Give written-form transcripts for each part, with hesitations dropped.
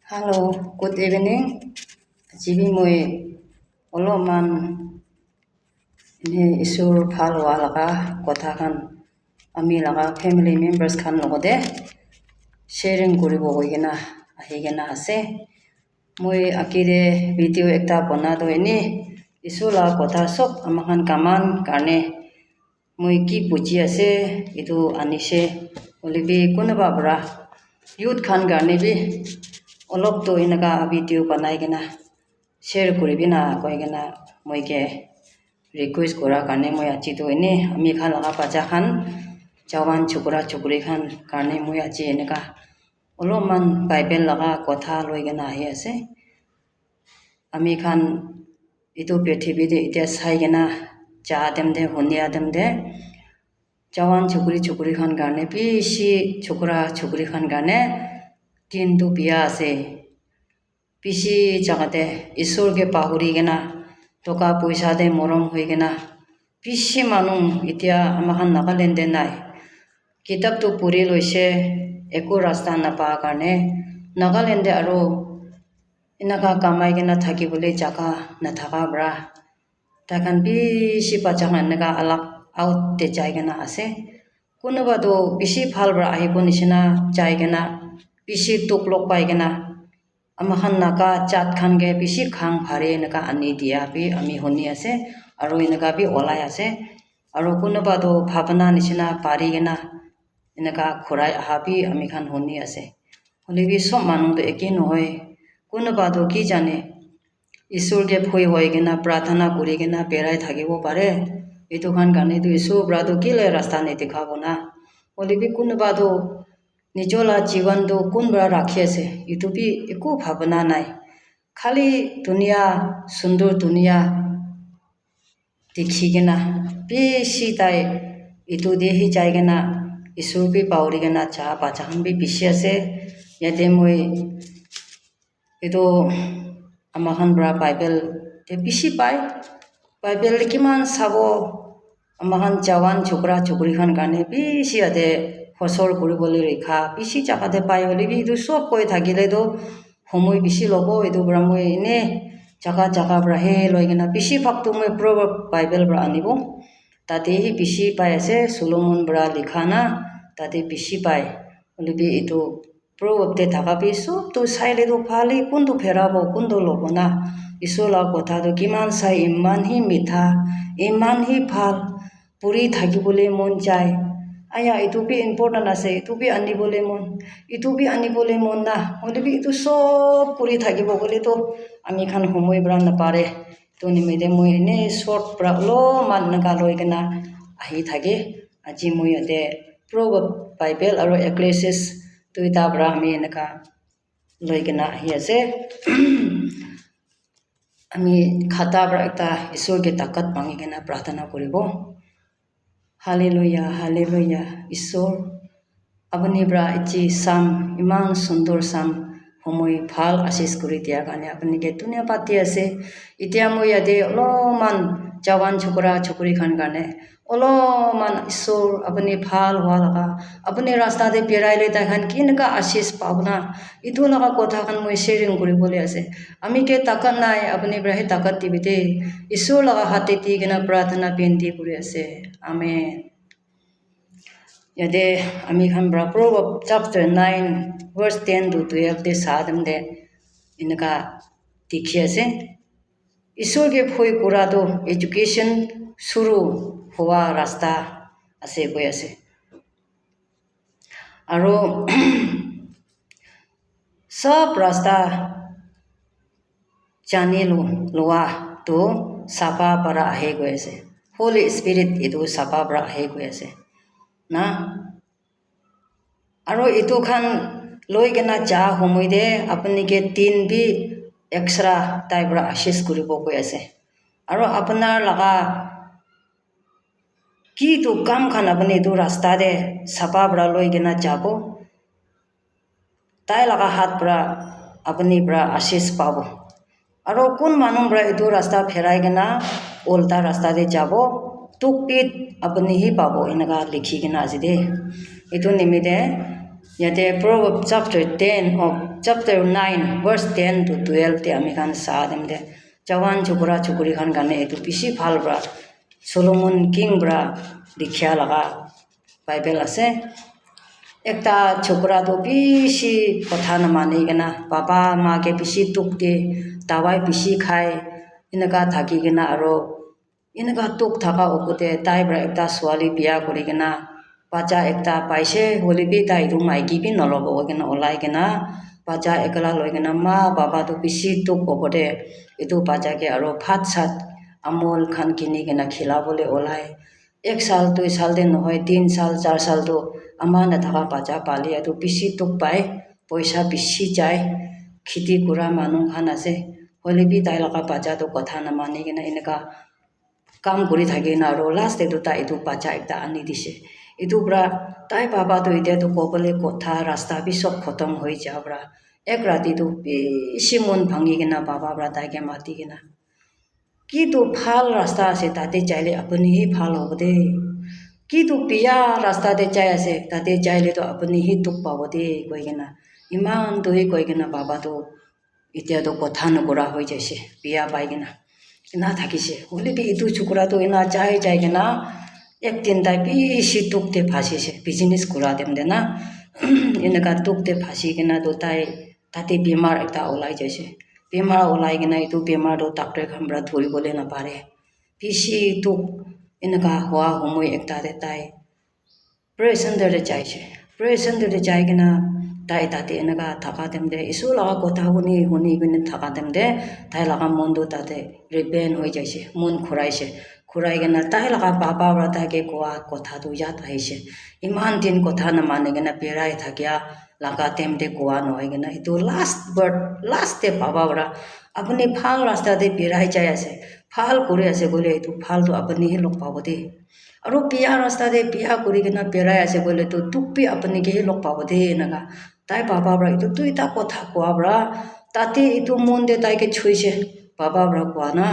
Hello, good evening. Jibi moi oloman ini isur phal walaga kotha khan ami laga family members khan logode sharing koribo hoigena ahigena ase. Moi akire video ekta bana do ini isur la kotha sob amahan kaman karne moi ki puji ase itu anishe olibi kunaba bra youth khan karne bi olop to inaga video banai kena share koribi na koi kena moi ke request kora karne moi achi to ini ami khan laga bacha khan jawan chukura chukuri khan karne moi achi eneka oloman bible laga kotha loi kena ahi ase ami khan itu prithibi de itia sai kena cha demde hunia demde jawan chukuri chukuri khan karne bishi chukura chukuri khan karne kintu biya ase bishi jagate isur ke pahuri kena toka poisa de morom hoi kena bishi manung itia amahan Nagaland de nai kitab tu puri loise eko rasta napa karne Nagaland de aro inaka kamai kena thaki bole jaga na thaka bra takhan bishi bacha khan naga alak out te jai kena ase kunuba do bishi phal bra ahibo nishina jai kena bishi tuklok pai kena amahan naka chat khan ge bishi khang phare naka ani dia bi ami honi ase aro inaka bi olai ase aro kunuba do bhabana nishina pari kena inaka khurai aha bi ami khan honi ase holebi sob manung do eke nohoi kunuba do ki jane isur ke phoi hoi kena prarthana kuri kena berai thakibo pare itu khan karne tu isur bra do kile rasta ne dikhabo na holebi kunuba do nijola jiwan do kunbra rakhi ase itu bi eko bhabana nai khali dunia sundur dunia dikhi kena bishi tai itu de hi jai kena isur bi pauri kena cha bacha khan bi bishi ase yate moi itu amahan bra bible te bishi pai bible kiman sabo amahan jawan chukra chukri khan karne bishi ate ফসল কৰিবলৈ ৰেখা পিছি জাগাতে পাই হলে B ইটো সব কৈ থাকিলে তো সময় বেছি ল'ব এইটো পৰা মই এনে জাগা জাগা পৰা হে লৈ কিনা বেছি ভাগটো মই প্ৰভাৱ বাইবেল পৰা আনিব তাতে হি বেছি পাই আছে চলোমন পৰা লিখা না তাতে বেছি পাই হলে বি এইটো প্ৰভাৱতে থাকা বি সবটো চাইলে তো ভালেই কোনটো ফেৰাব কোনটো ল'ব না ঈশ্বৰৰ কথাটো কিমান চাই ইমান হি মিঠা ইমান হি ভাল পঢ়ি থাকিবলৈ মন যায় aya itu bi important ase itu bi anibole mon na hole bi itu sob kuri thakibo bole to ami khan homoy bra na pare to nimide moi ne short pra lo man na loi kena ahi thage aji moi ate proverb bible aro ecclesiastes tuita bra ami enaka loi kena ahi ase ami khata bra ekta isur ke takat pangi kena prarthana koribo Hallelujah, hallelujah. Isor apni bra ichi sam iman sundor sam homoi phal asis kuri dia kane apni ke dunia pati ase itia moi ade oloman jawan chokra chokri khan kane oloman isor apni phal walaga apni rasta de perai le ta khan kinka asis pavna itu laga kotha khan moi sharing kuri bole ase ami ke takat nai apni bra he takat tibite isor laga hate ti kena prarthana benti kuri ase amen yade ami khan bra proverb chapter 9 verse 10 to 12 de sadam de inaka dikhi ase isor ke phoi kura do education shuru howa rasta ase koi ase aro sab rasta janelo loa to sapa para ahe koi ase holy spirit itu sapa para ahe koi ase na aro itu khan loi kena ja homoi de apni ke tin bi extra taibra ashes kuribo koi ase aro apnar laga ki to kam khan apni tu rasta de sapa bra loi kena jabo tai laga hat bra apni bra ashes pabo aro kun manung bra itu rasta pherai kena ulta rasta de jabo tukpit apni hi pabo inaga likhi kena ase de itu nimide yate Proverbs chapter 10 of chapter 9 verse 10 to 12 te ami khan sa dem de jawan chukura chukuri khan gane etu bishi bhal bra Solomon king bra dikhya laga Bible ase ekta chokra to bishi kotha na mani gena papa ma ke bishi tukte dawai bishi khai inaka thaki gena aro inaka tuk thaka opote tai bra ekta swali biya kori gena bacha ekta paise holi bi tai ru maiki bi nolobo gena olai gena bacha ekala loi gena ma baba to bishi tuk opote etu bacha ke aro phat sat amol khan kini gena khila bole olai 1 साल 2 साल de nohoi 3 साल 4 साल to ama na thaka bacha pali atu bishi tuk pai poisa bishi jai khiti kura manu khan ase holi bi tai laga bacha to kotha na mani gena inaka কাম কৰি থাকে না আৰু last এটো তাই এটো বাচ্চা একটা আনি দিছে এটো পৰা তাই বাবা তো এতিয়া তো কবলে কথা ৰাস্তা বি সব খতম হৈ যা পৰা এক ৰাতি তো বেছি মন ভাঙি কিনা বাবা পৰা তাইকে মাতি কিনা কি তো ভাল ৰাস্তা আছে তাতে যাইলে আপুনি হি ভাল হ'ব দে কি তো পিয়া ৰাস্তাতে যাই আছে তাতে যাইলে তো আপুনি হি তুক পাব দে কৈ কিনা ইমান দহি কৈ কিনা বাবা তো এতিয়া তো কথা নকৰা হৈ যাইছে পিয়া পাই কিনা না থাকিছে হলে বি ইটো চুকুৰা তো ইনা যাই যাই কিনা একদিন তাই বেছি টুকতে ফাঁসিছে বিজনেস করা দেম দে না এনেকা টুকতে ফাঁসি কিনা তো তাই তাতে বেমার একটা ওলাই যাইছে বেমার ওলাই কিনা এইটো বেমার তো ডাক্তৰ খামৰা ধৰিবলৈ নাপাৰে বেছি টুক এনেকা হোৱা সময় একটাতে তাই প্ৰেছন দৰে যাইছে প্ৰেছন দৰে যাই কিনা তাই তাতে এনেকা থাকা দেম দে ইছু লগা কথা শুনি শুনি কিনে থাকা দেম দে তাই লগা মনটো তাতে ৰিপেন হৈ যাইছে মন ঘূৰাইছে ঘূৰাই কিনা তাই লগা বাবা পৰা তাইকে কোৱা কথাটো ইয়াত আহিছে ইমান দিন কথা নামানি কিনা পেৰাই থাকিয়া লগা দেমতে কোৱা নহয় কিনা এইটো লাষ্ট বাৰ্ড লাষ্টে বাবা পৰা আপুনি ভাল ৰাস্তাতে পেৰাই যাই আছে ভাল কৰি আছে গ'লে এইটো ভালটো আপুনিহে লগ পাব দেই আৰু বিয়া ৰাস্তাতে বিয়া কৰি কিনা পেৰাই আছে গ'লে তো টুকপি আপুনিকেহে লগ পাব দেই এনেকা তাই বাবা পৰা এইটো তো এটা কথা কোৱা পৰা তাতে এইটো মন দে তাইকে ছুইছে বাবা পৰা কোৱা না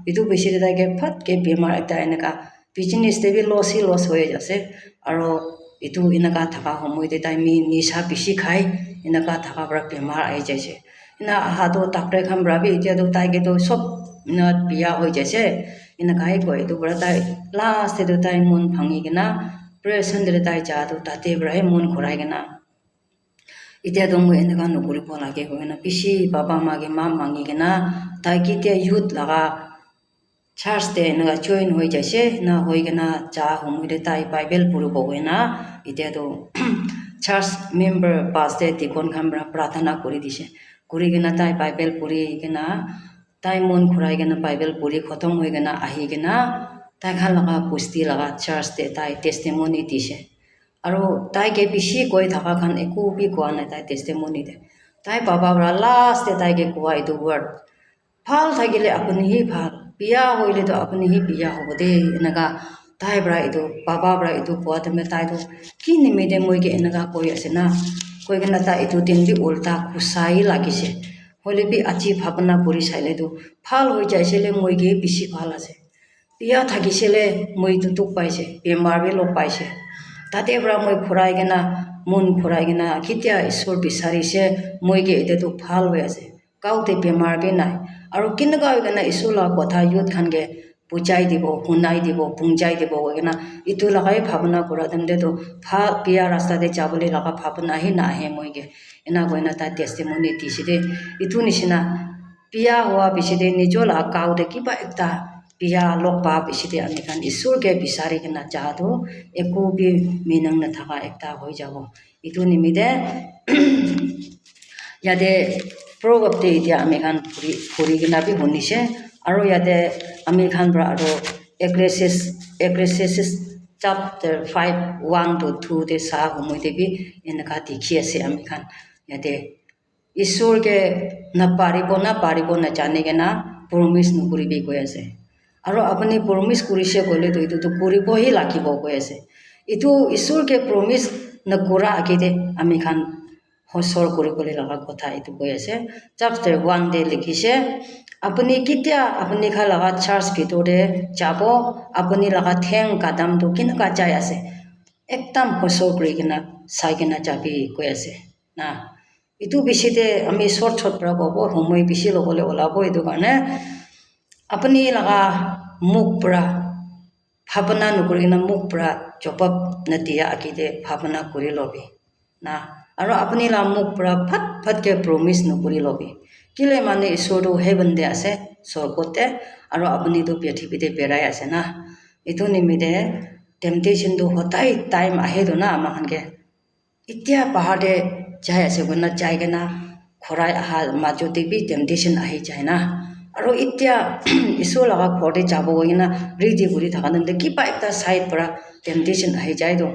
এইটো বেছি তাইকে ফটকে বেমাৰ এটা এনেকা বিজনেছতে বি লছ হৈ আছে আৰু এইটো এনেকা থকা সময়তে তাই নিচা বেছি খাই এনেকা থকা পৰা বেমাৰ আহি যাইছে এনা আহাতো ডাক্তৰ খামৰা বি এতিয়াতো তাইকেতো চব বিয়া হৈ যাইছে এনেকাই কয় এইটো পৰা তাই লাষ্টতে তাই মন ভাঙি কিনা প্ৰেছন দৰে তাই যাতো তাতে পৰাই মন ঘূৰাই কিনা এতিয়াতো মই এনেকা নকৰিব লাগে কৈ কিনা বেছি বাবা মাকে মা মাঙি কিনা তাই কেতিয়া ইউথ লগা চাৰ্চতে এনেকা জইন হৈ যাইছে না হৈ কিনা যা সময়তে তাই বাইবেল পঢ়িব গৈ না এতিয়াতো চাৰ্চ মেম্বাৰ পাছতে টিকন খামৰা প্ৰাৰ্থনা কৰি দিছে কৰি কিনা তাই বাইবেল পঢ়ি কিনা তাই মন ঘূৰাই কিনা বাইবেল পঢ়ি খতম হৈ কিনা আহি কিনা তাই খান লগা পুষ্টি লগা চাৰ্চতে তাই টেষ্টিমনি দিছে আৰু তাইকে বেছি কৈ থকা খান একো বি কোৱা নাই তাই টেষ্টিমনিতে তাই বাবা পৰা লাষ্টে তাইকে কোৱা এইটো ৱৰ্ড ভাল থাকিলে আপুনিহি ভাল বিয়া হইলেতো আপুনিহি বিয়া হ'ব দেই এনেকা তাই পৰা এইটো বাবা পৰা এইটো কোৱা তুমি তাইতো কি নিমিতে মইকে এনেকা কৈ আছে না কৈ কিনা তাই এইটো দিন বি উল্টা খুচাই লাগিছে হলে বি আজি ভাৱনা কৰি চাইলেতো ভাল হৈ যাইছিলে মইকে বেছি ভাল আছে বিয়া থাকিছিলে মইতো তোক পাইছে বেমাৰ বি লগ পাইছে তাতে পৰা মই ঘূৰাই কিনা মন ঘূৰাই কিনা কেতিয়া ঈশ্বৰ বিচাৰিছে মইকে এতিয়াতো ভাল হৈ আছে কাউতে বেমাৰ বি নাই আৰু কেনেকুৱা হৈ কিনা ঈশ্বৰ লগা কথা ইউথ খানকে বুজাই দিব শুনাই দিব বুজাই দিব কৈ কিনা ইটো লগাই ভাৱনা কৰা তেন্তেতো ভাল বিয়া ৰাস্তাতে যাবলৈ লগা ভাৱনাহে নাহে মইকে এনা কৈ না তাই টেষ্টিমনি দিছে দেই ইটো নিচিনা বিয়া হোৱা পিছতে নিজৰ লগা কাউতে কিবা একটা বিয়া লগ পা পিছতে আমি খান ঈশ্বৰকে বিচাৰি কিনা যাহাতো একো বি মিনিং নাথাকা একটা হৈ যাব ইটো নিমিতে ইয়াতে প্ৰভাৱতে এতিয়া আমি খান ফুৰি কিনা বি শুনিছে আৰু ইয়াতে আমি খান পৰা আৰু এক্লেছিয়াছ chapter 5 1 to 2 তে চা সময়তে বি এনেকা দেখি আছে আমি খান ইয়াতে ঈশ্বৰকে নাপাৰিব নাজানি কিনা প্ৰমিছ নকৰিবি কৈ আছে আৰু আপুনি প্ৰমিছ কৰিছে ক'লেতো এইটোতো কৰিবহি লাগিব কৈ আছে এইটো ঈশ্বৰকে প্ৰমিছ নকৰা আগতে আমি খান হচৰ কৰিবলৈ লগা কথা এইটো কৈ আছে chapter 1 দে লিখিছে আপুনি কেতিয়া আপুনি খা লগা চাৰ্চ ভিতৰতে যাব আপুনি লগা ঠেং কাদামটো কেনেকুৱা যাই আছে একদম হসৰ কৰি কিনা চাই কিনা যাবি কৈ আছে না এইটো বেছিতে আমি শ্বৰ্ট পৰা ক'ব সময় বেছি ল'বলৈ ওলাব এইটো কাৰণে আপুনি লগা মুখ পৰা ভাৱনা নকৰি কিনা মুখ পৰা জবাব নিদিয়া আগিতে ভাৱনা কৰি ল'বি না আৰু আপুনি লগা মুখ পৰা ফাটকৈ প্ৰমিছ নকৰি ল'বি কেলে মানে ঈশ্বৰটো হেভেনতে আছে স্বৰ্গতে আৰু আপুনিতো পৃথিৱীতে বেৰাই আছে না এইটো নিমিত্তে টেম্পটেশ্যনটো সদায় টাইম আহেতো না আমাখানকে এতিয়া পাহাৰতে যাই আছে না যাই কিনা খৰাই অহা মাজতে বি টেম্পটেশ্যন আহি যায় না আৰু এতিয়া ঈশ্বৰ লগা ঘৰতে যাব গৈ কিনা ৰেডি কৰি থকা তেন্তে কিবা এটা ছাইড পৰা টেম্পটেশ্যন আহি যায়তো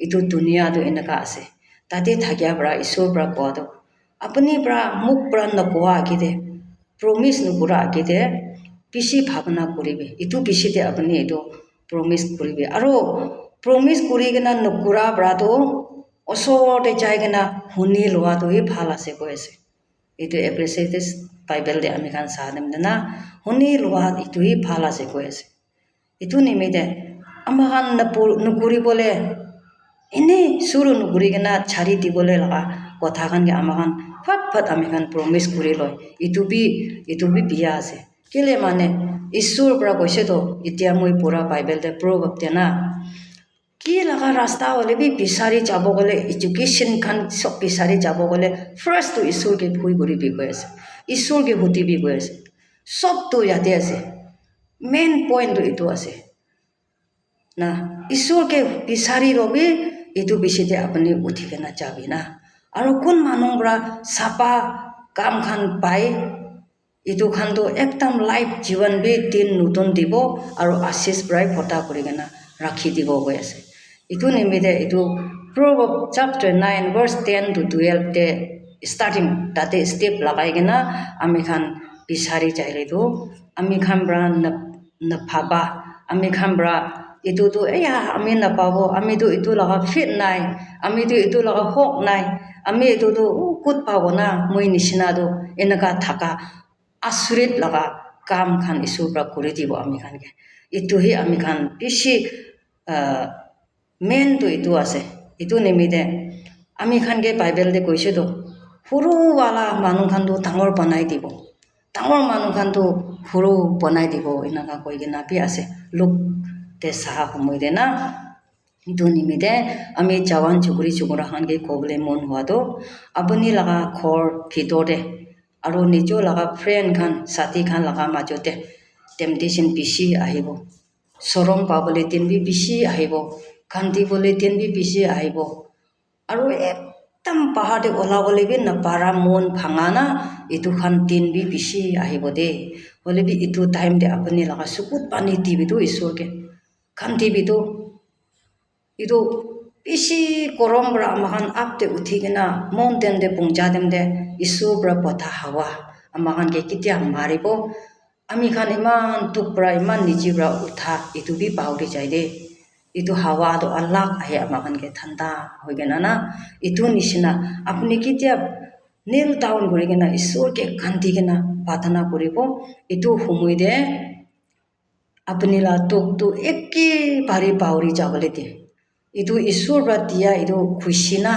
এইটো দুনিয়াটো এনেকুৱা আছে তাতে থাকিয়াৰ পৰা ঈশ্বৰৰ পৰা কোৱাটো আপুনি পৰা মুখ পৰা নকোৱা আগিতে প্ৰমিছ নকৰা আগিতে বেছি ভাৱনা কৰিবি এইটো বেছিতে আপুনি এইটো প্ৰমিছ কৰিবি আৰু প্ৰমিছ কৰি কিনা নকৰা পৰাটো ওচৰতে যাই কিনা শুনি লোৱাটোহে ভাল আছে কৈ আছে এইটো এপ্ৰিচিয়েটেড বাইবেলতে আমি খান চাহ দিম না শুনি লোৱা এইটোহে ভাল আছে কৈ আছে এইটো নিমিত্তে আমাখান নকৰিবলৈ এনেই চুৰু নকৰি কিনা চাৰি দিবলৈ লগা কথাখানকে আমাখান ফাট আমি খান প্ৰমিছ কৰি লয় এইটো বি বিয়া আছে কেলে মানে ঈশ্বৰৰ পৰা কৈছেতো এতিয়া মই পঢ়া বাইবেলতে প্ৰভাৱতে না কি লগা ৰাস্তা হ'লে বি বিচাৰি যাব গ'লে এডুকেশ্যন খান চব বিচাৰি যাব গ'লে ফাৰ্ষ্টটো ঈশ্বৰকে ভুই কৰিবি কৈ আছে ঈশ্বৰকে সুধিবি কৈ আছে চবটো ইয়াতে আছে মেইন পইণ্টটো এইটো আছে না ঈশ্বৰকে বিচাৰি ল'বি এইটো বেছিতে আপুনি উঠি কিনে যাবি না আৰু কোন মানুহৰ পৰা চাপা কাম খান পায় এইটো খানটো একদম লাইফ জীৱন বি দিন নতুন দিব আৰু আশীষ পৰাই ভৰ্তা কৰি কিনে ৰাখি দিব কৈ আছে এইটো নিমিত্তে এইটো প্ৰভাৱ চেপ্টাৰ 9 verse 10 to 12 তে ষ্টাৰ্টিং তাতে ষ্টেপ লগাই কিনা আমি খান বিচাৰি যাইলেতো আমি খান পৰা নাভাবা আমি খান পৰা এইটোতো এয়া আমি নাপাব আমিতো এইটো লগা ফিট নাই আমিতো এইটো লগা হক নাই আমি এইটোতো ক'ত পাব না মই নিচিনাটো এনেকুৱা থাকা আচৰিত লগা কাম খান ঈশ্বৰৰ পৰা কৰি দিব আমি খানকে এইটোহে আমি খান বেছি মেইনটো এইটো আছে এইটো নিমিত্তে আমি খানকে বাইবেলতে কৈছেতো সৰুৱালা মানুহ খানটো ডাঙৰ বনাই দিব ডাঙৰ মানুহ খানটো সৰু বনাই দিব এনেকুৱা কৈ কিনা বি আছে লোকতে চাহ সময়তে না এইটো নিমিত্তে আমি জৱান চুকুৰা খানকে ক'বলৈ মন হোৱাটো আপুনি লগা ঘৰ ভিতৰতে আৰু নিজৰ লগা ফ্ৰেণ্ড খান ছাথী খান লগা মাজতে টেম্পটেশ্যন বেছি আহিব চৰম পাবলৈ দিন বি বেছি আহিব কান্দিবলৈ দিন বি বেছি আহিব আৰু একদম পাহাৰতে ওলাবলৈ বি নাপাৰা মন ভাঙা না এইটো খান দিন বি বেছি আহিব দেই হ'লে বি এইটো টাইমতে আপুনি লগা চকুত পানী দিবিতো ঈশ্বৰকে কান্দিবিতো এইটো বেছি গৰম পৰা আমাখান আপতে উঠি কিনা মন তেন্তে পঞ্জা তেন্তে ঈশ্বৰৰ পৰা কথা হাৱা আমাখানকে কেতিয়া মাৰিব আমি খান ইমান দুখ পৰা ইমান নিজে পৰা উঠা এইটো বি পাহৰি যায় দেই এইটো হাৱাটো আল্লাহ আহে আমাখানকে ঠাণ্ডা হৈ কিনা না এইটো নিচিনা আপুনি কেতিয়া নীল ডাউন কৰি কিনা ঈশ্বৰকে কান্দি কিনা প্ৰাৰ্থনা কৰিব এইটো সময়তে আপুনি লা তোকটো একেবাৰে পাহৰি যাবলৈ দিয়ে এইটো ঈশ্বৰ পৰা দিয়া এইটো খুচি না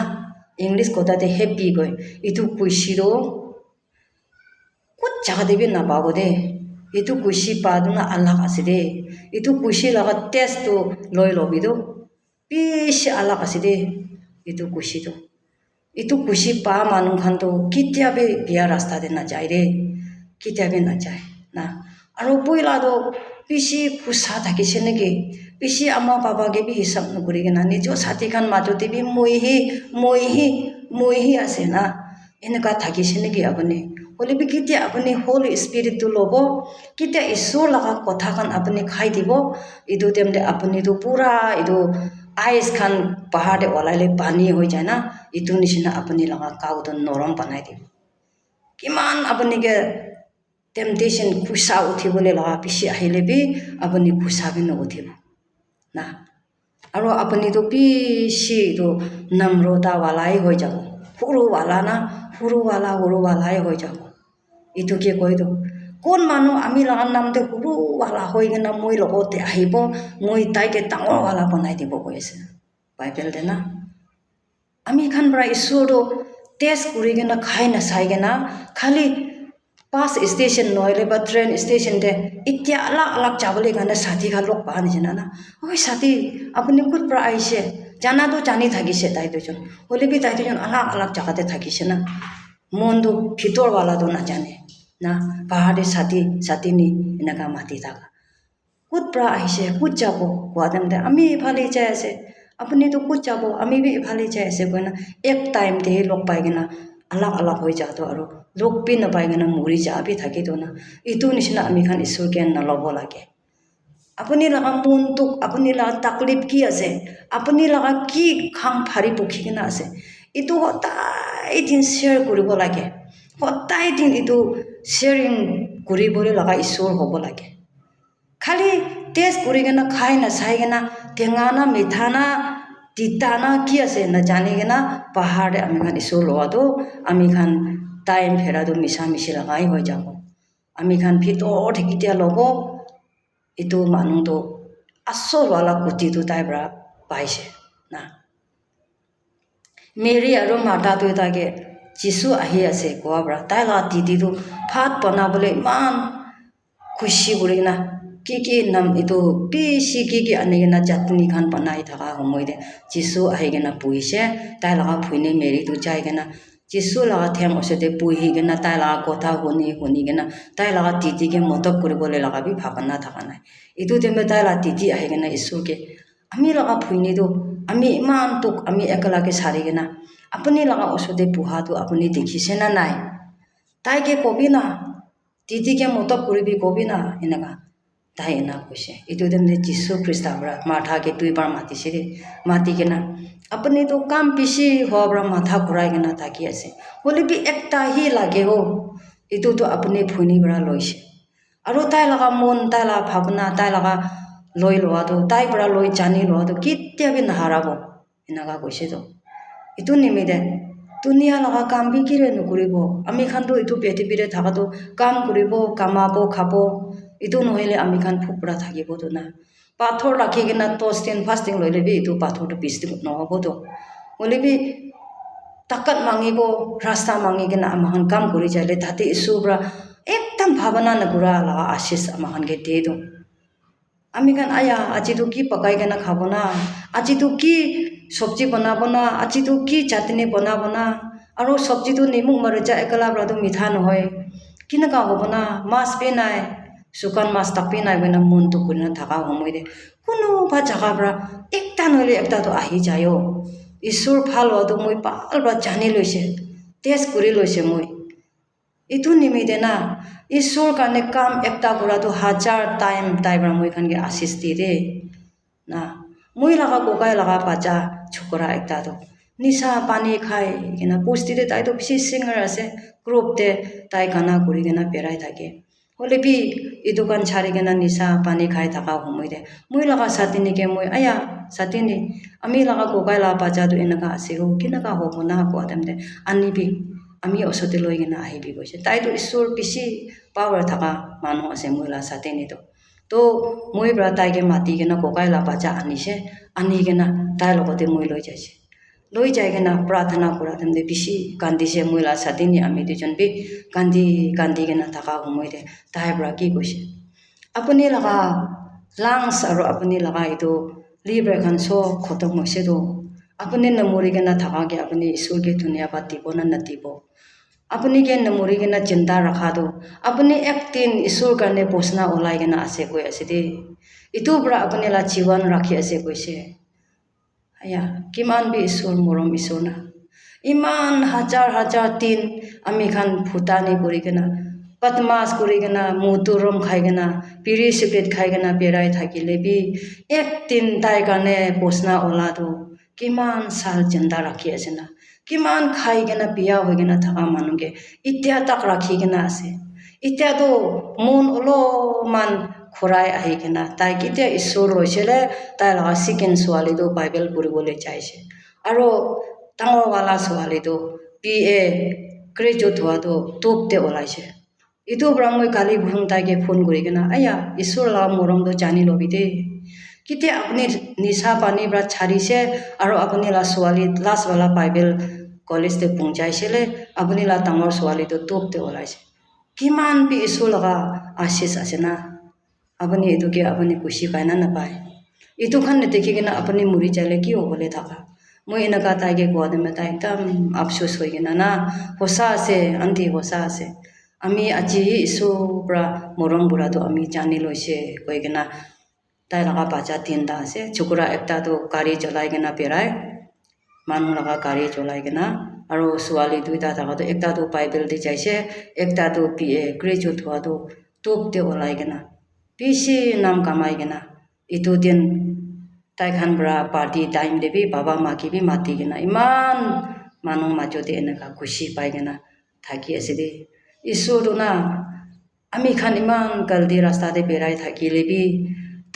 ইংলিছ কথাতে হেপ্পী কয় এইটো খুচিটো ক'ত জাগাতে বি নাপাব দেই এইটো খুচি পাটো না আল্লাহ আছে দেই এইটো খুচি লগা টেষ্টটো লৈ ল'বিতো বেছি আল্লাহ আছে দেই এইটো খুচিটো এইটো খুচি পা মানুহ খানটো কেতিয়াবা বিয়া ৰাস্তাতে নাযায় দেই কেতিয়াবা নাযায় না আৰু পইলাটো বেছি খুচা থাকিছে নেকি বেছি আমা বাবাকে বি হিচাপ নকৰি কিনা নিজৰ ছাথী খান মাজতে বি মইহি আছে না এনেকুৱা থাকিছে নেকি আপুনি হ'লে বি কেতিয়া আপুনি হোল স্পিৰিটটো ল'ব কেতিয়া ঈশ্বৰ লগা কথাখান আপুনি খাই দিব এইটো তেমতে আপুনিতো পূৰা এইটো আইচ খান পাহাৰতে ওলাইলে পানী হৈ যায় না এইটো নিচিনা আপুনি লগা কাউটো নৰম বনাই দিব কিমান আপুনিকে টেম্পটেশ্যন খুচা উঠিবলৈ লগা বেছি আহিলে বি আপুনি খুচাবি নুঠিব না আৰু আপুনিতো বেছি এইটো নম্ৰতাৱালাই হৈ যাব সৰুৱালা না সৰুৱালাই হৈ যাব এইটোকে কৈতো কোন মানুহ আমি লগা নামতে সৰুৱালা হৈ কিনে মই লগতে আহিব মই তাইকে ডাঙৰৱালা বনাই দিব কৈ আছে Bible de na ami khan bra isur do test kuri gena khai na sai gena khali bus station noile ba train station de itya alak alak chabale gana sathi kha lok pa ni jana na oi sathi apni kut pra aise jana do jani thagise tai do jon hole bi tai do jon alak alak jagate thagise na mon do bhitor wala do na jane na pahade sathi ni enaka mati thaga kut pra aise kut jabo wadam de ami phali jai ase apni to kut jabo ami bi phali jai ase koina ek time de lok pai gena alak alak hoi ja to aro lok pi na pai gena muri ja bi thaki do na itu nishna ami khan isur gen na lobo lage apni laga mon to apni la taklif ki ase apni laga ki khang phari pukhi gena ase itu hotai din share koribo lage hotai din itu sharing koribole laga isur hobo lage khali taste kuri gena khai na sai gena tenga na mitha na tita na ki ase na jani gena pahar de ami khan isur lowa do ami khan time phera do misa misi lagai hoi jabo ami khan bhitor thiki tia lobo itu manung do asol wala kuti tu tai bra paise na Mary aro Martha tu tage Jisu ahi ase ko bra tai la titi tu phat banabole man khushi kuri na ki nam itu pisi ki anegena chatni khan banai thaga homoi de Jisu ahi gena puise tai laga phuine Mary tu chai gena Jisu laga them ose de puhi gena tai laga kotha honi gena tai laga titi ke motok koribole laga bi bhabana thaga nai itu teme tai la titi ahi gena Isu ke ami laga phuine do ami iman tuk ami ekala ke sari gena apni laga osode puha tu apni dekhise na nai tai ke kobina titi ke motok koribi kobina enaka tai ena koise itu demne Jisu Krista bra Martha ke tuibar mati sire mati gena apni to kam pisi hobra matha kurai gena thaki ase hole bi ekta hi lage ho itu to apni phuni bra loise aro tai laga mon tai la bhabna tai laga loi lowa do tai bra loi jani lowa do kitya bi naharabo enaka koise do itu nimide dunia laga kam bi kire nukuribo ami khan do itu pethibire thaga do kam kuribo kamabo khabo itu nohile ami khan phupra thakibo do na pathor rakhi gena tostin fasting loile bi itu pathor to pisti no hobo do hole bi takat mangibo rasta mangi gena amahan kam kuri jale thate isubra ekdam bhavana na gura la ashis amahan ge de do আমি kan aya aji to ki pakai gena khabo na aji to ki sabji banabo na aji to ki chatni banabo na aro sabji to nimu marcha ekala bra to mitha no hoy kina ka hobo na mas pe nai sukan mas tak pe nai bena mon to kuna thaka homoi de kuno ba jaga bra ekta noile ekta to ahi jayo isur phalo to moi pal bra jani loise test kuri loise moi itu nimide na isur kane kam ekta gura to hajar time bra moi khan ge assist di de na moi laga kokai laga bacha chokra ekta to nisa pani khai gena posti de tai to bisi singer ase group de tai gana kuri gena perai thake hole bi itu kan chari gena nisa pani khai thaka homoi de moi laga satini ke moi aya satini ami laga kokai la bacha do enaka ase ho kinaka hobo na ko adam de ani bi আমি ওচৰতে লৈ কিনে আহিবি কৈছে তাইতো ঈশ্বৰ পিছি power থকা মানুহ আছে মহিলা সাতেনিতো তো মই ব্ৰা তাইকে মাতি কিনে ককাই লাপাচা আনিছে আনি কিনে তাইৰ লগতে মই লৈ যাইছে লৈ যাই কিনে প্ৰাৰ্থনা কৰা তেনে পিছি কান্দিছে মহিলা সাতেনি আমি দুজন বি কান্দি কিনে থকা সময়তে তাইৰ ব্ৰা কি কৈছে আপুনি লগা লাংছ আৰু আপুনি লগা এইটো লিভাৰ খান সব খতম হৈছে তো আপুনি নমৰি কিনে থাকাকে আপুনি ঈশ্বৰকে ধন্যবাদ দিব না নাদিব আপুনি কে নমৰি কিনে চিন্তা ৰাখা তো আপুনি একদিন ঈশ্বৰ কাৰণে বচনা ওলাই কিনে আছে কৈ আছে দে ইটো পৰা আপুনি লা জীৱন ৰাখি আছে কৈছে আয়া কিমান বি ঈশ্বৰ মৰম ঈশ্বৰ না ইমান হাজাৰ দিন আমি খান ভুটানি কৰি কিনে বদমাছ কৰি কিনে মুতুৰম খাই কিনে পিৰি চিগৰেট খাই কিনে পেৰাই থাকিলে বি একদিন তাইৰ কাৰণে বচনা ওলাটো কিমান সাল জিন্দা ৰাখি আছে না কিমান খাই কিনে বিয়া হৈ কিনে থকা মানুহকে এতিয়া তাক ৰাখি কিনে আছে এতিয়াতো মন অলপমান ঘূৰাই আহি কিনে তাই কেতিয়া ঈশ্বৰ লৈছিলে তাই লগা চিকেন ছোৱালীটো বাইবেল পঢ়িবলৈ চাইছে আৰু ডাঙৰৱালা ছোৱালীটো BA গ্ৰেজুৱেট হোৱাটো টপতে ওলাইছে ইটো পৰা মই কালি ঘুম তাইকে ফোন কৰি কিনে আয়া ঈশ্বৰ লগা মৰমটো জানি ল'বি দেই কেতিয়া আপুনি নিচা পানী পৰা ছাড়িছে আৰু আপুনি লাষ্টৱালা বাইবেল কলেজতে পहुঁচাইছিলে আপুনি ডাঙৰ ছোৱালীটো টপতে ওলাইছে কিমান বি ঈশ্বৰ লগা আশীষ আছে না আপুনি এইটোকে আপুনি খুচি পায় না নাপায় এইটোখন নেদেখি কিনে আপুনি মৰি যালে কি হ'বলৈ থাকা মই এনেকুৱা তাইকে কোৱা দিমে তাই একদম আফচোচ হৈ কিনে না সঁচা আছে আন্টি সঁচা আছে আমি আজি ঈশ্বৰৰ পৰা মৰম বুঢ়াটো আমি জানি লৈছে কৈ কিনে তাই লগা বাচ্চা তিনিটা আছে চকুৰা একটাতো গাড়ী জ্বলাই কিনে পেৰাই মানুহ লগা গাড়ী জ্বলাই কিনে আৰু ছোৱালী দুইটা থকাটো একটাতো বাইবেল দি যাইছে একটাতো গ্ৰেজুৱেট হোৱাটো টপতে ওলাই কিনে বেছি নাম কামাই কিনে এইটো দিন তাইখান পৰা পাৰ্টি টাইম দেবি বাবা মাকে মাতি কিনে ইমান মানুহ মাজতে এনেকুৱা খুচি পাই কিনে থাকি আছে দেই ঈশ্বৰটো না আমি খান ইমান গাল্টি ৰাস্তাতে পেৰাই থাকিলেবি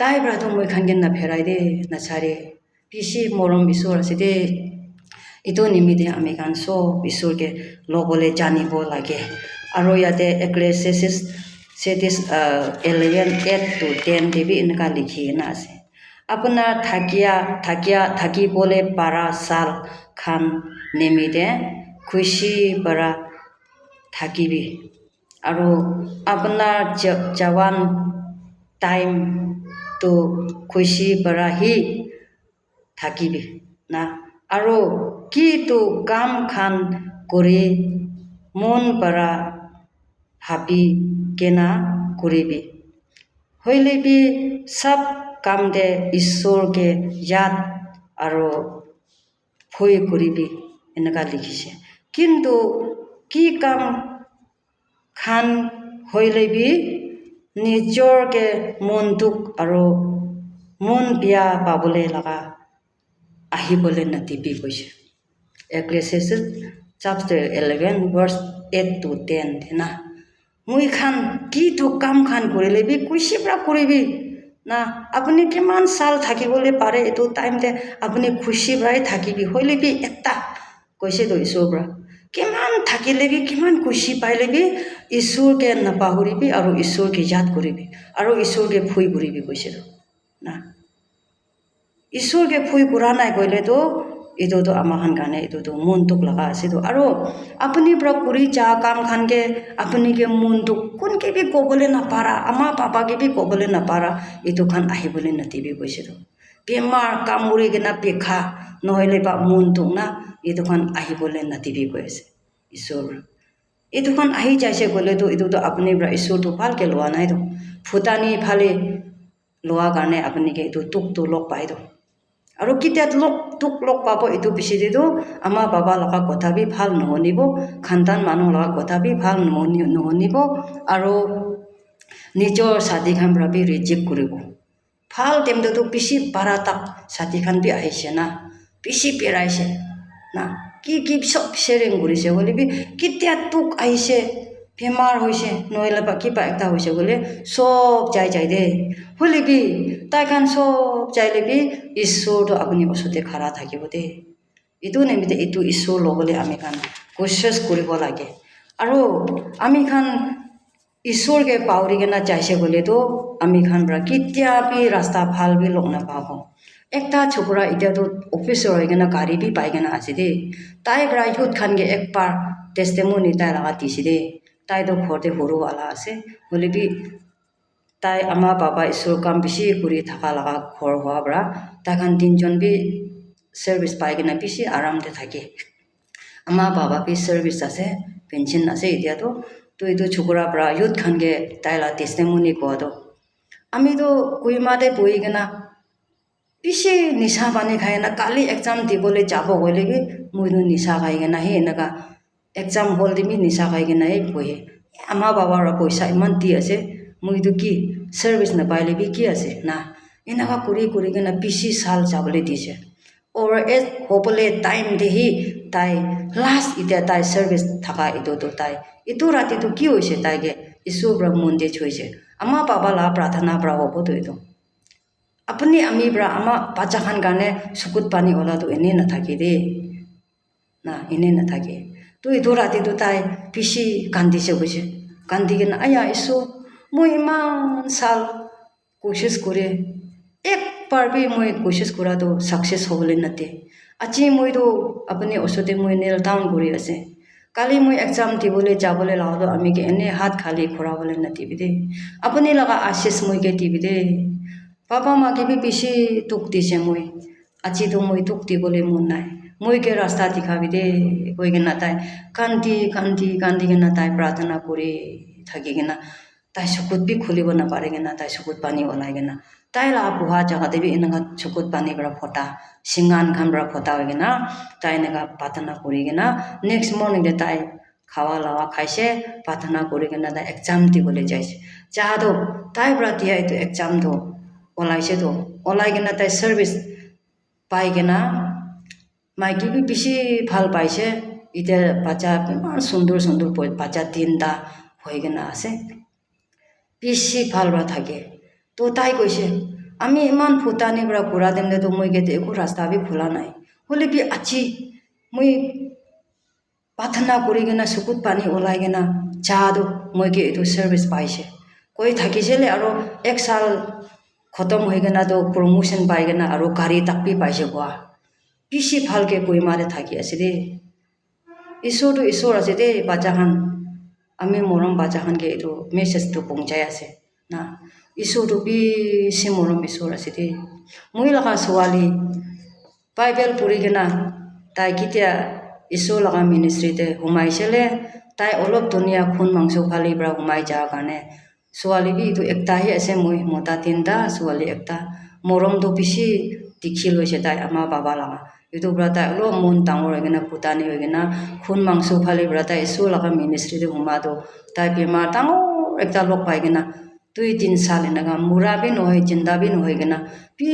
তাই পৰাতো মই খান কিনে নাফেৰাই দে নাচাৰে বেছি মৰম ঈশ্বৰ আছে দেই এইটো নিমিত্তে আমি খান চব ঈশ্বৰকে ল'বলৈ জানিব লাগে আৰু ইয়াতে এক্লেচিয়াষ্টিছ 11:8-10 দেবি এনেকুৱা লিখি কিনে আছে আপোনাৰ থাকিবলৈ পাৰা ছাল খান নিমিত্তে খুচি পৰা থাকিবি আৰু আপোনাৰ জৱান টাইমটো খুচি পৰা হি থাকিবি না আৰু কিটো কাম খান কৰি মন পৰা ভাবি কেনা কৰিবি হৈলেবি সব কামতে ঈশ্বৰকে ইয়াত আৰু ভয় কৰিবি এনেকুৱা লিখিছে কিন্তু কি কাম খান হৈলেবি নিজৰকে মনটোক আৰু মন বিয়া পাবলৈ লগা আহিবলৈ নাতিবি কৈছে এক্লেচিয়াষ্টিছ chapter 11:8-10 না মই খান কিটো কাম খান কৰিলে বি কুচি পৰা কৰিবি না আপুনি কিমান সাল থাকিবলৈ পাৰে এইটো টাইমতে আপুনি খুচি পৰাই থাকিবি হৈলেবি এটা কৈছে তো ঈশ্বৰৰ পৰা কিমান থাকিলেবি কিমান খুচি পাইলেবি ঈশ্বৰকে নাপাহৰিবি আৰু ঈশ্বৰকে ইয়াদ কৰিবি আৰু ঈশ্বৰকে ভয় কৰিবি কৈছে তো না ঈশ্বৰকে ভয় কৰা নাই কৰিলেতো এইটোতো আমাৰ কাৰণে এইটোতো মনটোক লগা আছেতো আৰু আপুনি পৰা কৰি যা কাম খানকে আপুনিকে মনটোক কোনকে বি ক'বলৈ নাপাৰা আমাৰ পাপাকে বি ক'বলৈ নাপাৰা এইটো খান আহিবলৈ নাতিবি কৈছেতো বেমাৰ কামুৰি কিনে পেখা নহ'লে বা মনটোক না এইটো খান আহিবলৈ নাতিবি কৈ আছে ঈশ্বৰ এইটো খান আহি যাইছে গ'লেতো এইটোতো আপুনি পৰা ঈশ্বৰটো ভালকৈ লোৱা নাইতো ফুটানি ফালে লোৱাৰ কাৰণে আপুনিকে এইটো তোকটো লগ পাইতো আৰু কেতিয়া তোক লগ পাব এইটো পিছতেতো আমাৰ বাবা লগা কথা বি ভাল নুশুনিব খানদান মানুহ লগা কথা বি ভাল নুশুনিব আৰু নিজৰ ছাতিখান পৰা বি ৰিজেক্ট কৰিব ভাল টাইমটোতো বেছি পাৰা তাক ছাতিখান বি আহিছে না বেছি পেৰাইছে না কি চব শ্বেয়াৰিং কৰিছে বুলি বি কেতিয়া তোক আহিছে বেমাৰ হৈছে নহ'লে বা কিবা এটা হৈছে বোলে চব যাই দেই হ'লেবি তাইখান চব যাইলেবি ঈশ্বৰটো আপুনি ওচৰতে খাৰা থাকিব দেই এইটো নিমিত্তে এইটো ঈশ্বৰ ল'বলৈ আমি খান কোচিছ কৰিব লাগে আৰু আমি খান ঈশ্বৰকে পাহৰি কিনে যাইছে গ'লেতো আমি খান পৰা কেতিয়াবি ৰাস্তা ভাল বি লগ নাপাব একটা চকুৰা এতিয়াতো অফিচৰ হৈ কিনে গাড়ী বি পাই কিনে আছে দেই তাই পৰা ইহঁত খানকে একবাৰ টেষ্টিমনি তাই লগা দিছে দেই তাইতো ঘৰতে সৰুৱালা আছে হ'লেবি তাই আমাৰ বাবা ঈশ্বৰ কাম বেছি কৰি থকা লগা ঘৰ হোৱাৰ পৰা তাইখান তিনিজন বি চাৰ্ভিচ পাই কিনে বেছি আৰামতে থাকে আমাৰ বাবা বি চাৰ্ভিচ আছে পেঞ্চন আছে এতিয়াতো তো এইটো চকুৰাৰ পৰা ইহঁত খানকে তাইলা টেষ্টিমনি কোৱাটো আমিতো কুইমাতে বহি কিনে বেছি নিচা পানী খাই কিনে কালি এক্সাম দিবলৈ যাব গ'লেবি মইতো নিচা খাই কিনে সেই এনেকুৱা এক্সাম হল দিবি নিচা খাই কিনে বহে আমাৰ বাবাৰ পইচা ইমান দি আছে মইতো কি চাৰ্ভিচ নাপাইলেবি কি আছে না এনেকুৱা কৰি কিনে বেছি চাল যাবলৈ দিছে অভাৰ এজ হ'বলৈ টাইম দেহি তাই লাষ্ট এতিয়া তাই চাৰ্ভিচ থকা এইটোতো তাই এইটো ৰাতিটো কি হৈছে তাইকে ঈশ্বৰৰ পৰা মন্দিৰ হৈছে আমাৰ বাবা লা প্ৰাৰ্থনা পৰা হ'বতো এইটো আপুনি আমি পৰা আমাৰ বাচ্চাখান কাৰণে চকুত পানী ওলাটো এনেই নাথাকে দেই না এনেই নাথাকে তো এইটো ৰাতিটো তাই বেছি কান্দিছে কৈছে কান্দি কিনে আয়া ঈশ্বৰ মই ইমান চাল কোচিছ কৰি एक बार भी मैं कोशिश करा तो सक्सेस होबले नते अच्छी मैं तो अपने औषधि मैं नेल डाउन करी आसे काली मैं एग्जाम दिबले जाबले लाओ तो आमी के एने हाथ खाली खोरा बोले नती बिदे अपने लगा आशीष मैं के टीबिदे पापा माँ के भी पीछे तुकती से मैं अच्छी तो मैं तुकती बोले मुन नाय मैं के रास्ता दिखा भी दे कोई के नाताय कांति कांति कांति के नाताय प्रार्थना करे थकी के ना ताई सुकुत भी खुली बना पारेगे ना ताई सुकुत पानी वालाएगे ना ताई ला बुहा जगह देवी इनका सुकुत पानी बड़ा फोटा सिंगान खान बड़ा फोटा होगे ना ताई ने का प्रार्थना करेगे ना नेक्स्ट मॉर्निंग दे ताई खावा लावा खाइसे प्रार्थना करेगे ना ताई एग्जाम दी बोले जाइए चाह दो ताई बड़ा दिया तो एग्जाम दो ओलाइसे तो ओलाइगे ना ताई सर्विस पाएगे ना माइकी भी बेसि ভাল পাইছে इधर बच्चा सुंदर सुंदर बच्चा तीनटा होएगे ना आसे बेसि ভাল बड़ा থাকে तो ताई कैसे आमी इमान फुटानी बड़ा कुरा देम दे तो मैं के एको रास्ता भी खुला नहीं होले भी अच्छी मैं प्रार्थना करेगे ना सुकुत पानी ओलाएगे ना चाह दो मैं के तो सर्विस पाइसे कोई थकी चले और एक साल खत्म होएगे ना तो प्रमोशन पाएगे ना और गाड़ी तक भी पाइसे हुआ बेसि ভাল के कोई मारे थकी आसे दे ईश्वर तो ईश्वर आसे दे बच्चा खान आमी मरम बच्चा खान के तो मेसेज तो पहुंचाय आसे ना ईश्वर तो बेसि मरम ईश्वर आसे दे मैं लगा सवाली बाइबल पढ़ी के ना ताई कितिया ईश्वर लगा मिनिस्ट्री ते हुमाइसेले ताई अलग दुनिया खून मांस फाली बड़ा हुमाइ जा गाने सवाली भी तो एकता ही ऐसे मैं मोटा तीनटा सवाली एकता मरम तो बेसि दिखी लइसे ताई आमा बाबा लगा itu berata lo mon tangor gena putani gena khun mangso phali berata isu laka ministry de huma do tai bimar tango ekta lok pai gena 2-3 साल नगा मुरा भी न होय जिंदा भी न होय गना पी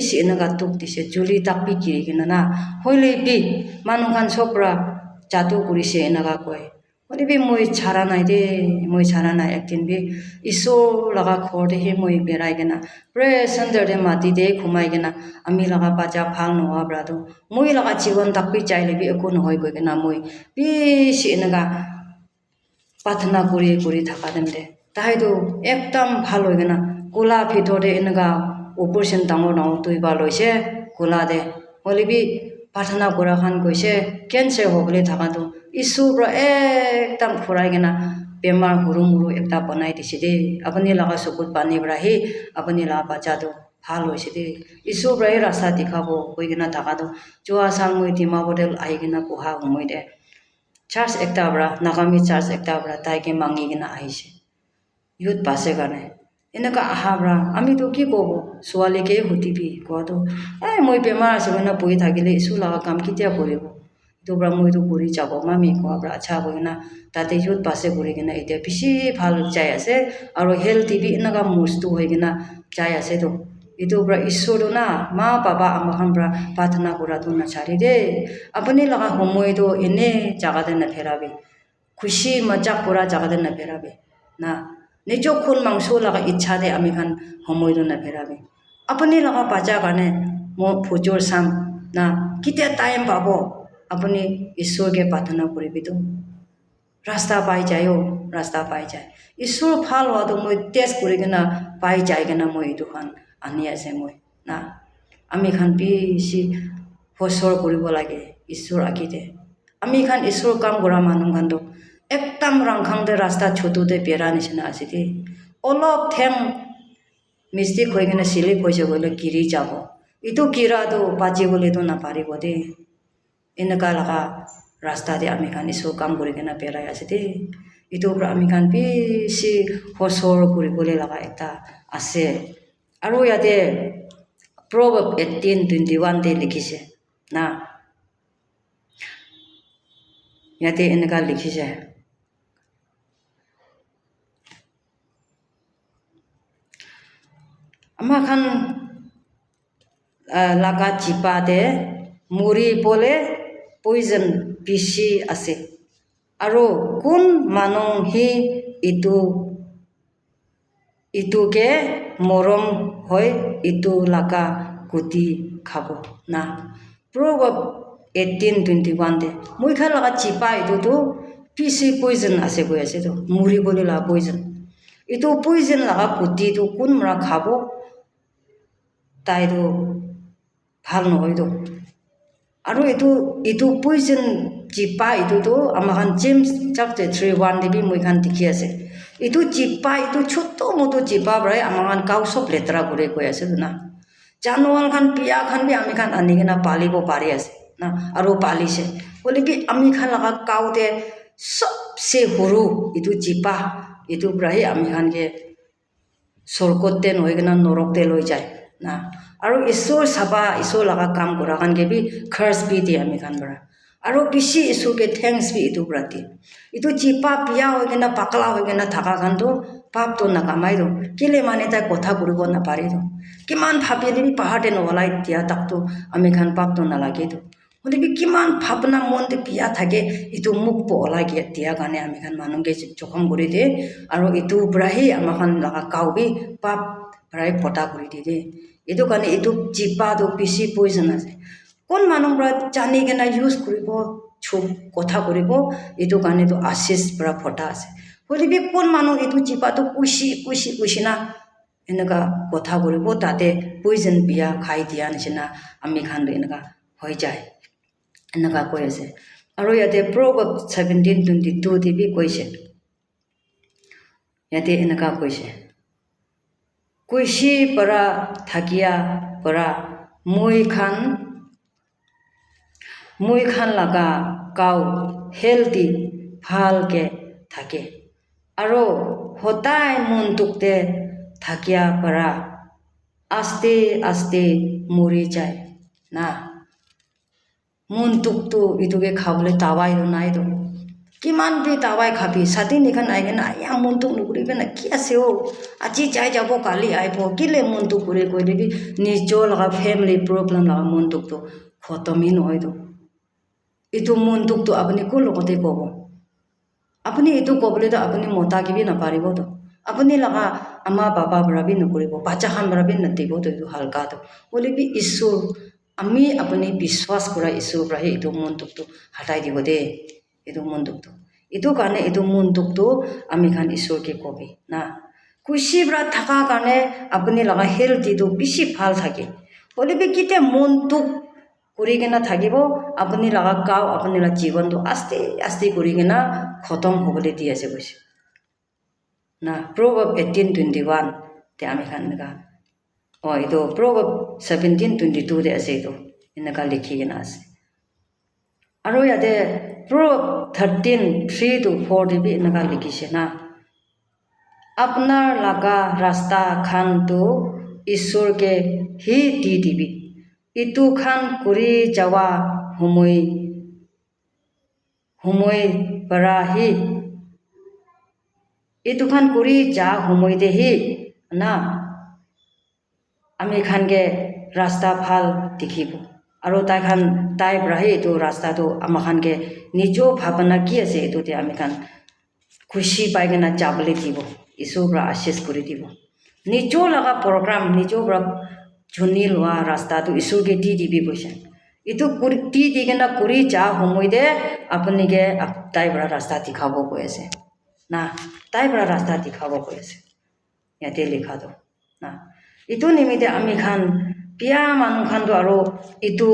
से नगा तुक दिसे जुली तक भी की गना ना होइले भी मानु खान सोपरा जादू पुरी से नगा कोय ओले भी मोय छारा नाय दे मोय छारा ना एकदिन भी इसो लगा खोर दे हे मोय बेराय गना प्रे संदर दे माटी दे घुमाय गना आमी लगा बाजा फाल नवा ब्रादो मोय लगा जीवन तक भी चाइले भी एको न होय गय गना मोय भी से नगा प्रार्थना करी करी थाका देम दे ताई तो एकदम ভালো होगे ना कोला ভিতরে इनका ऑपरेशन डांगो डांगो तुइबा लइसे कोला दे होले भी प्रार्थना करा खान कइसे कैंसर होगले थाका तो ईश्वर एकदम खुराइगे ना बेमार हुरु मुरु एकटा बनाइ दिसे दे अपनी लगा सुकुत पानी बरा ही अपनी ला बच्चा तो ভাল হইছে দে ईश्वर ब्राय रास्ता दिखाबो होइगे ना थाका तो जोआ साल মই दिमा बदल आइगे ना पोहा हमइ दे चार्ज एकटा बरा नागामी चार्ज एकटा बरा ताइके मांगिगे ना आइसे युद्ध पासे गाने इनका आहाब्रा आमी तो की कोबो सवाले के होती भी को तो ए মই बेमार आसे ना पई थाकिले इसु लगा काम कितिया करिबो तो ब्रा মই तो करि जाबो मामी को ब्रा अच्छा बगना ताते युद्ध पासे करिगेना इते बिसि ভাল जाय आसे और हेल्थी भी इनका मुस्तु होइगेना जाय आसे तो इतो ब्रा ईश्वर ना मा बाबा आमखान ब्रा प्रार्थना करा तो ना छारी दे अपने लगा हमय तो इने जागा दे ना फेराबे खुशी मजाक करा जागा दे ना फेराबे ना निजो खून मांसो लगा इच्छा दे आमी खान हमय तो ना फेराबे अपने लगा बाजा गाने मो फुजोर साम ना किते टाइम पाबो अपने ईश्वर के प्रार्थना करिबि तो रास्ता पाई जायो रास्ता पाई जाय ईश्वर फाल हो तो মই टेस्ट करिगेना पाई जायगेना মই इतो खान आनी आसे মই ना आमी खान बेसि फसर करिब लागे ईश्वर आखिते आमी खान ईश्वर काम करा मानु खान तो एकदम रांखांदे रास्ता छोटुदे बेरा निसना आसिदे अलप थें मिस्टेक होइगेना सिलिप होइसे बोले गिरि जाबो इतो गिरा तो पाजे बोले तो ना पारिबो दे इनका लगा रास्ता दे आमी खान ईश्वर काम करिगेना बेराय आसिदे इतो ब्रा आमी खान बेसि फसर करिबोले लगा एकटा आसे आरो याते Proverb 18:21 दे लिखिसे ना याते इनका लिखिसे आमा खान लागा चिपा दे मुरी बोले पॉइजन बिसि आसे आरो कोन मानों ही इतु के मरम होय इतु लागा गुटी खाबो ना Proverb 18:21 दे मुई खा लगा चिपा इतु तो बिसि पॉइजन आसे गय आसे तो मुरी बोले ला पॉइजन इतु पॉइजन लगा गुटी तो कोन मरा खाबो তাইতো ভাল নহয়তো আৰু এইটো পয়জন জিপা এইটোতো আমাখান জেমছ চাপ্টাৰ 3:1 দিবি মই খান দেখি আছে এইটো জিপা এইটো ছোট মটো জিপা পৰাই আমাখান কাউ সব লেতেৰা কৰি কৈ আছে না জানুৱাল খান পিয়া খান বি আমি খান আনি কিনা পালিব পাৰি আছে না আৰু পালিছে বলে কি আমি খান লগা কাউতে সবচে সৰু এইটো জিপা এইটো পৰাই আমি খানকে স্বৰ্গতে নহয় কিনা নৰকতে লৈ যায় না আৰু ঈশ্বৰ চাবা ঈশ্বৰ লগা কাম কৰা খানকে বি খাৰ্চ বি দিয়ে আমি খান পৰা আৰু বেছি ঈশ্বৰকে থেংকছ বি এইটো প্ৰতি এইটো জিপা পিয়া হৈ কিনা পাকলা হৈ কিনা থকা খানটো পাপটো নাকামাই দিওঁ কেলে মানে তাই কথা কৰিব নাপাৰি দিওঁ কিমান ভাবিলে বি পাহাৰতে নহলাই দিয়া তাকতো আমি খান পাপটো নালাগে দিওঁ হ'লে বি কিমান ভাৱনা মনতে বিয়া থাকে এইটো মোক পহলাই দিয়া কাৰণে আমি খান মানুহকে জখম কৰি দিয়ে আৰু এইটো পৰাহি আমাৰ খান লগা কাউ বি পাপ পৰাই ফটা কৰি দিয়ে দেই এইটো কাৰণে এইটো জিপাটো বেছি পয়জন আছে কোন মানুহ পৰা জানি কিনে ইউজ কৰিব চুপ কথা কৰিব এইটো কাৰণেতো আশীষ পৰা ফটা আছে হ'লে বি কোন মানুহ এইটো জিপাটো কুচি না এনেকুৱা কথা কৰিব তাতে পয়জন বিয়া খাই দিয়া নিচিনা আমি খান এনেকুৱা হৈ যায় এনেকুৱা কৈ আছে আৰু ইয়াতে প্ৰভাৱ 17:22 দিবি কৈছে ইয়াতে এনেকুৱা কৈছে কুচি পৰা থাকিয়া পৰা মই খান লগা কাউ হেল্থি ভালকে থাকে আৰু সদায় মনটোতে থাকিয়া পৰা আস্তে আস্তে মৰি যায় না মনটোকতো এইটোকে খাবলৈ তাৱাইতো নাইতো কিমান বি তাৱাই খাবি ছাতি নিখান আহি কিনে আয়া মনটোক নুঘূৰিবি না কি আছে আজি যাই যাব কালি আহিব কেলে মনটোক ঘূৰি কৈ দিবি নিজৰ লগা ফেমিলি প্ৰব্লেম লগা মনটোকতো খতমেই নহয়তো এইটো মনটোকতো আপুনি কোন লগতে ক'ব আপুনি এইটো ক'বলৈতো আপুনি মতাকিবি নাপাৰিবতো আপুনি লগা আমাৰ বাবা পৰা বি নকৰিব বাচ্চা খান পৰা বি নাতিবতো এইটো হালকাটো বুলি বি ঈশ্বৰ আমি আপুনি বিশ্বাস কৰা ঈশ্বৰ পৰা এইটো মনটোকতো হটাই দিব দেই এইটো মনটোকতো এইটো কাৰণে এইটো মনটোকতো আমি খান ঈশ্বৰকে কবি না খুচি পৰা থকা কাৰণে আপুনি লগা হেল্থিটো বেছি ভাল থাকে হ'লে বি কেতিয়া মনটোক কৰি কিনা থাকিব আপুনি লগা গাঁও আপুনি লগা জীৱনটো আস্তে আস্তে কৰি কিনা খতম হ'বলৈ দি আছে কৈছে না প্ৰভাৱ 18:21 তে আমি খান এনেকুৱা এইটো প্ৰভাৱ 17:22 আছে এইটো এনেকুৱা লিখি কিনা আছে আৰু ইয়াতে প্ৰভাৱ 13:3-4 দিবি এনেকুৱা লিখিছে না আপোনাৰ লগা ৰাস্তা খানটো ঈশ্বৰকে হি দি দিবি ইটো খান কৰি যাৱা সময় পৰা হি এইটো খান কৰি যা সময়তে হি না আমি খানকে ৰাস্তা ভাল দেখিব আৰু তাই পৰাহি এইটো ৰাস্তাটো আমাৰ খানকে নিজৰ ভাৱনা কি আছে এইটোতে আমি খান খুচি পাই কিনে যাবলৈ দিব ঈশ্বৰৰ পৰা আশীষ কৰি দিব নিজৰ লগা প্ৰগ্ৰাম নিজৰ পৰা ধুনি লোৱা ৰাস্তাটো ঈশ্বৰকে দি দিবি কৈছে এইটো দি কিনে কৰি যা সময়তে আপুনিকে তাই পৰা ৰাস্তা দেখাব কৈ আছে না তাই পৰা ৰাস্তা দেখাব কৈ আছে ইয়াতে লিখাটো না এইটো নিমিত্তে আমি খান বিয়া মানুহ খানটো আৰু এইটো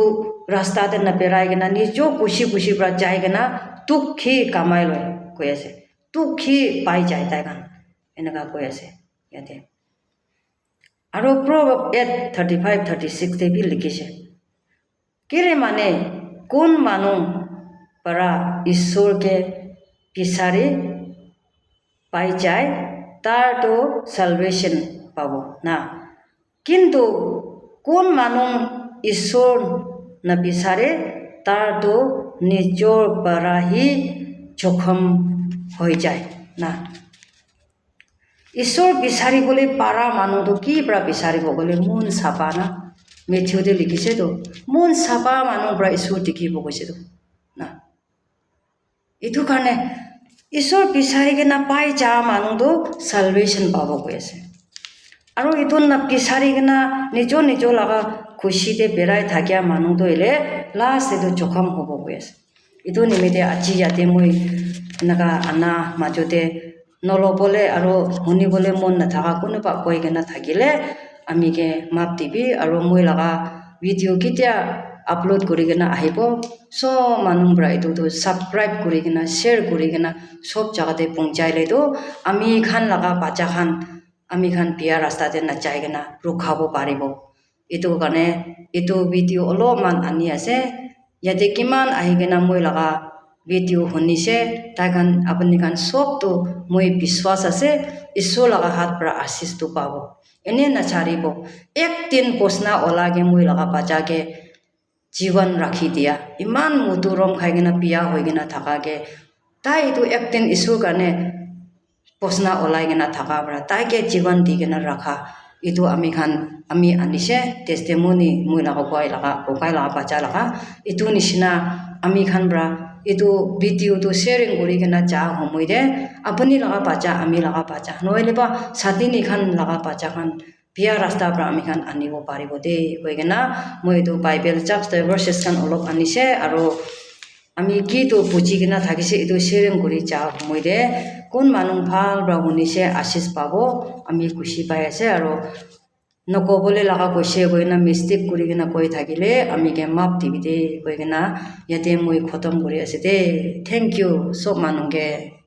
ৰাস্তাতে নেপেৰাই কিনা নিজৰ খুচি পৰা যাই কিনা তোক সি কামাই লয় কৈ আছে তোক সি পাই যায় তাই খান এনেকুৱা কৈ আছে ইয়াতে আৰু প্ৰভাৱ 8:35-36 বি লিখিছে কেলে মানে কোন মানুহ পৰা ঈশ্বৰকে বিচাৰি পাই যায় তাৰতো সালভেশ্যন পাব না কিন্তু কোন মানুহ ঈশ্বৰ নাবিচাৰে তাৰতো নিজৰ পৰাহি জখম হৈ যায় না ঈশ্বৰ বিচাৰিবলৈ পাৰা মানুহটো কি পৰা বিচাৰিব গ'লে মন চাপা না মেথিউতে লিখিছেতো মন চাপা মানুহ পৰা ঈশ্বৰ দেখিব কৈছেতো না এইটো কাৰণে ঈশ্বৰ বিচাৰি কিনে পাই যা মানুহটো সালভেশ্যন পাব কৈ আছে আৰু এইটো বিচাৰি কিনে নিজৰ লগা খুচিতে বেৰাই থাকিয়া মানুহটো এলে লাষ্ট এইটো জখম হ'ব কৈ আছে এইটো নিমিত্তে আজি ইয়াতে মই এনেকুৱা আনা মাজতে নল'বলৈ আৰু শুনিবলৈ মন নাথাকা কোনোবা কৈ কিনে থাকিলে amike map tibi aro moi laga video kitia upload kurigena ahibo so manung bra itu to subscribe kurigena share kurigena sob jaga te pungchai le do ami khan laga bacha khan ami khan biya rasta te na chaigena rukhabo paribo itu kane itu video olo man ani ase yate kiman ahigena moi laga video hunise takan apni kan sob to moi biswas ase isu laga hat pra assist to pabo ene na charibo ek tin posna olage moi laga bacha ke जीवन राखी दिया इमान मुतुरम खाइगेना पिया होइगेना थाकागे ताई तो एक दिन ईश्वर काने पोसना ओलाइगेना थाका बरा ताई के जीवन दिगेना रखा इतो आमी खान आमी आनिसे टेस्टिमोनी मुइ लागा कोकाई लागा बाचा लागा इतो निसिना आमी खान बरा इतो भिडियो तो शेयरिंग करिगेना जा हमइदे अपनी लागा बाचा आमी लागा बाचा नोइलेबा सादिनी खान लागा बाचा Khan biya rasta pra ami khan anibo paribo de koigena moi tu bible chapter verses kan olop anise aro ami ki to buchigena thakise itu sharing kori cha moi de kon manung phal bra hunise asis pabo ami kushi pai ase aro nokobole laga koise koina mistake kurigena koi thakile ami ke map tv de koigena yate moi khotom kori ase de thank you so manung ke